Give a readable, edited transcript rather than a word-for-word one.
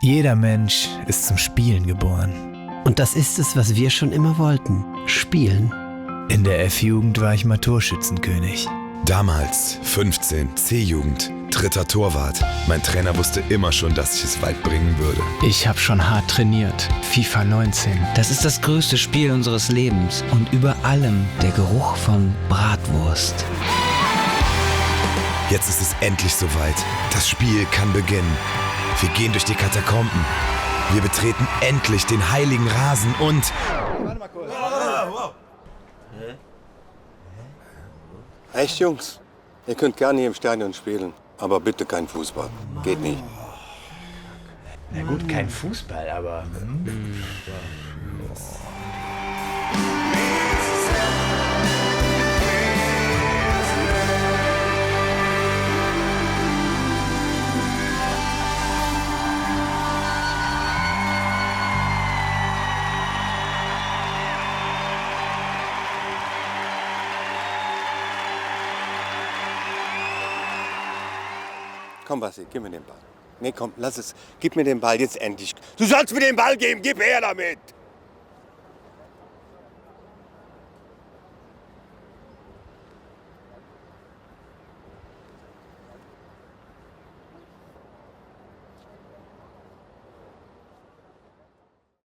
Jeder Mensch ist zum Spielen geboren. Und das ist es, was wir schon immer wollten. Spielen. In der F-Jugend war ich mal Torschützenkönig. Damals, 15, C-Jugend, 3. Torwart. Mein Trainer wusste immer schon, dass ich es weit bringen würde. Ich habe schon hart trainiert. FIFA 19. Das ist das größte Spiel unseres Lebens. Und über allem der Geruch von Bratwurst. Jetzt ist es endlich soweit. Das Spiel kann beginnen. Wir gehen durch die Katakomben. Wir betreten endlich den heiligen Rasen und... Warte mal kurz. Echt, Jungs? Ihr könnt gerne hier im Stadion spielen, aber bitte kein Fußball. Geht nicht. Na gut, kein Fußball, aber... Komm, Basti, gib mir den Ball. Nee, komm, lass es. Gib mir den Ball jetzt endlich. Du sollst mir den Ball geben, gib her damit!